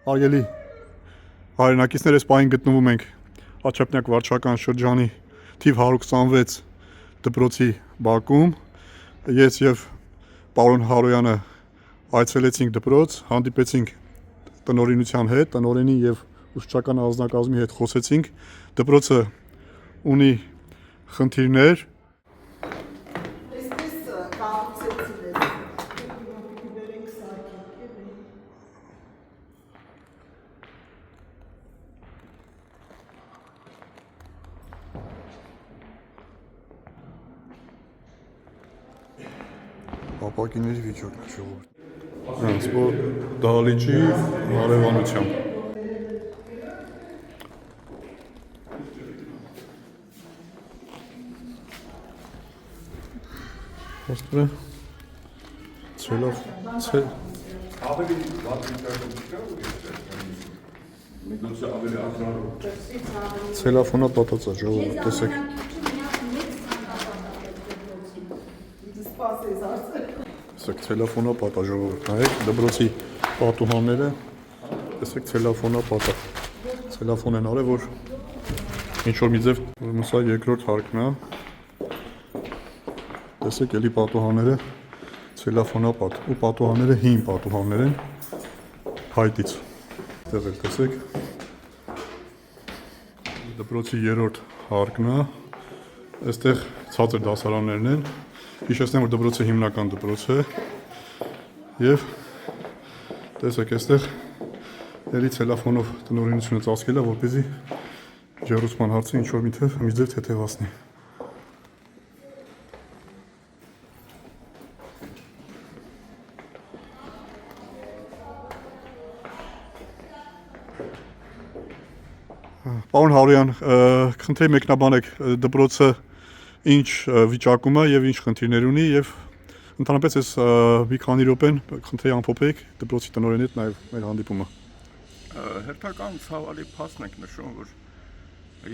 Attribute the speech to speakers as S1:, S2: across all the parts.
S1: Արգելի հայրենակիցներ, այս պահին գտնվում ենք Աչափնյակ վարչական շրջանի թիվ 126 դպրոցի բակում։ Ես եւ պարոն Հարոյանը այցելեցինք դպրոց, հանդիպեցինք տնօրինության հետ, տնօրենի եւ ուսուցչական անձնակազմի հետ խոսեցինք։ Դպրոցը ունի խնդիրներ, ապակիների վիճակն է ժողովուրդ։ Տրանսպորտ դահլիճի հարևանությամբ։ Ոստը ցելով
S2: ավելի վատ վիճակում չկա ու միգուցե ավելի ակնառու
S1: ցելոֆոնը պատած է ժողովուրդ, տեսեք։ Տեսեք ցելոֆոնը պատա ժողովուրդ, նայեք դպրոցի պատուհանները, տեսեք ցելոֆոնը պատա։ Ցելոֆոն են արել, որ ինչ որ մի ձև, սա երկրորդ հարկն է։ Տեսեք էլի պատուհանները ցելոֆոնա պատ ու պատուհանները հին պատուհաններ են հայտից։ Այդտեղ էլ տեսեք դպրոցի երրորդ հարկն է։ Այստեղ ցածր դասարաններն են։ Հիշեցնեմ, որ դպրոցը հիմնական դպրոց է եւ տեսեք այստեղ էլի ցելոֆոնով տնօրինությունը ծածկել է, որպեսզի ջեռուցման հարցը ինչ որ մի ձև թեթևացնի։ Պարոն Հարոյան, խնդրեմ մեկնաբանեք դպրոցը ինչ վիճակում է եւ ինչ խնդիրներ ունի եւ ընդհանրապես այս մի քանի րոպեն խնդրի ամփոփեք դպրոցի տնօրենի հետ նաեւ մեր հանդիպումը։
S2: Հերթական ցավալի փաստ ենք նշում, որ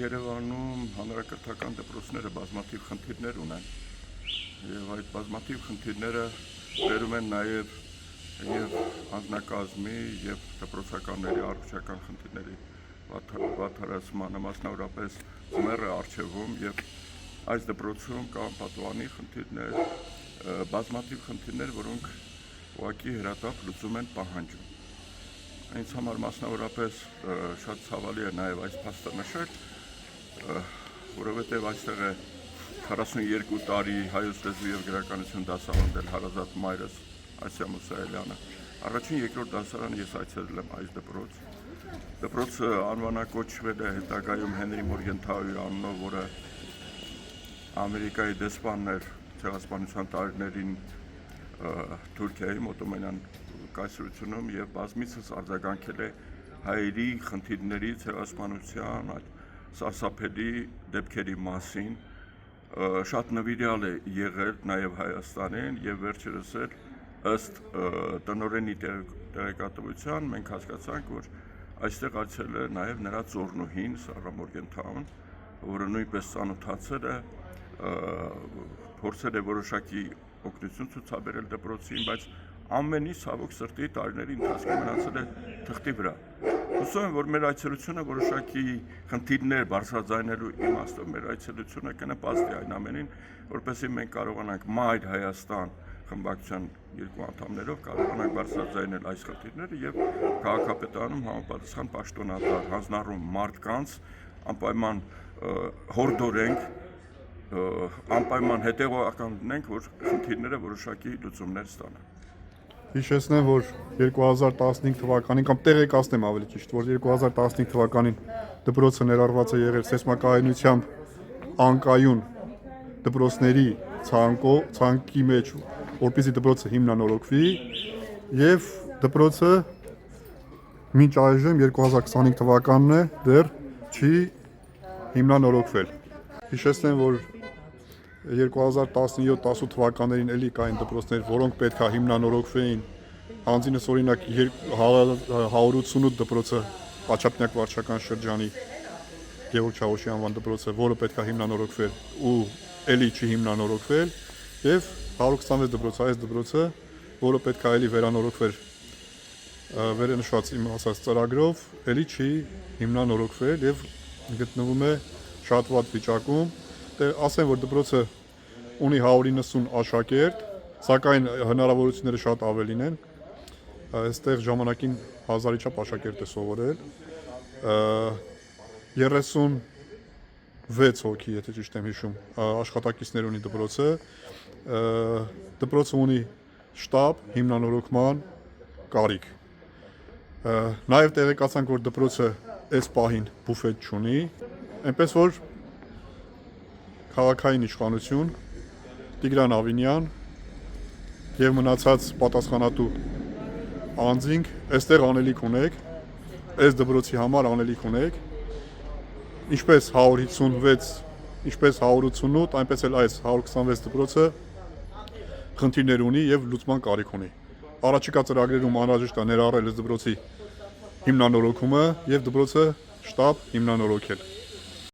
S2: Երևանում հանրակրթական դպրոցները բազմաթիվ խնդիրներ ունեն եւ այդ բազմաթիվ խնդիրները բերում են նաեւ եւ անձնակազմի եւ դպրոցականների առողջական խնդիրների վատթարացմանը, մասնավորապես ձմեռը առջևում եւ այս դպրոցում կան պատուհանի խնդիրներ, բազմաթիվ խնդիրներ, որոնք ուղղակի հրատապ լուծում են պահանջում։ Ինձ համար մասնավորապես շատ ցավալի է նաեւ այս փաստը նշել, որովհետեւ այստեղ է 42 տարի հայոց լեզվի եւ գրականություն դասավանդել հարազատ մայրս Ասիա Մուսայելյանը։ Առաջին երկրորդ դասարան ես այցելել եմ այս դպրոց։ Դպրոցը անվանակոչվել է հետագայում Հենրի Մորգենթաուի անունով, որը Ամերիկայի դեսպանն էր ցեղասպանության տարիներին Թուրքիայի Օտոմանյան կայսրությունում եւ բազմիցս արձագանքել է հայերի խնդիրների ցեղասպանության այդ սարսափելի դեպքերի մասին, շատ նվիրյալ է եղել նաեւ Հայաստանին եւ վերջերս էլ ըստ տնօրենի տեղեկատվության մենք հասկացանք, որ այստեղ այցելել է նաև նրա ծոռնուհին Սարա Մորգենթաուն, որը նույնպես ծանոթացել է, փորձել է որոշակի օգնություն ցուցաբերել դպրոցին, բայց ամենի ցավոք սրտի տարիների ընթացքում մնացել է թղթի վրա։ Հուսով եմ, որ մեր այցելությունը որոշակի խնդիրներ բարձրաձայնելու իմաստով մեր այցելությունը կնպաստի այն ամենին, որպեսզի մենք կարողանանք Մայր Հայաստան խմբակցության երկու անդամներով կարողանանք բարձրաձայնել այս խնդիրները եւ քաղաքապետարանում համապատասխան պաշտոնատար հանձնառում մարդկանց անպայման հորդորենք, անպայման հետեւողական լինենք, որ խնդիրները որոշակի լուծումներ ստանան։
S1: Հիշեցնեմ, որ 2015 թվականին կամ տեղեկացնեմ ավելի ճիշտ, որ 2015 թվականին դպրոցը ներառված է եղել սեյսմակայնությամբ անկայուն դպրոցների ցանկի մեջ, որպեսզի դպրոցը հիմնանորոգվի եւ դպրոցը մինչ այժմ 2025 թվականն է դեռ չի հիմնանորոգվել։ Հիշեցնեմ, որ 2017-18 թվականներին էլի կային դպրոցներ, որոնք պետք է հիմնանորոգվեին, հանձինս օրինակ 188 դպրոցը Աչափնյակ վարչական շրջանի Գևորգ Չավոշի անվան դպրոցը, որը պետք է հիմնանորոգվեր ու էլի չի հիմնանորոգվել, եւ 126 դպրոցը, այս դպրոցը, որը պետք է էլի վերանորոգվեր վերնշված իմ ասած ծրագրով ելի չի հիմնանորոգվել եւ գտնվում է շատ վատ վիճակում։ Դե ասեմ, որ դպրոցը ունի 190 աշակերտ, սակայն հնարավորությունները շատ ավելին են։ Այստեղ ժամանակին 1000-ի չափ աշակերտ է սովորել։ 36 հոգի, եթե ճիշտ եմ հիշում, աշխատակիցներ ունի դպրոցը։ Դպրոցը ունի շտաբ, հիմնանորոգման կարիք։ Նաև տեղեկացանք, որ դպրոցը այս պահին բուֆետ չունի, այնպես որ քաղաքային իշխանություն Տիգրան Ավինյան եւ մնացած պատասխանատու անձինք այստեղ անելիք ունեք, այս դպրոցի համար անելիք ունեք, ինչպես 156, ինչպես 188, այնպես էլ այս 126 դպրոցը խնդիրներ ունի եւ լուծման կարիք ունի։ Առաջիկա ծրագրերում անհրաժեշտ է ներառել այս դպրոցի հիմնանորոգումը եւ դպրոցը շտաբ հիմնանորոգել։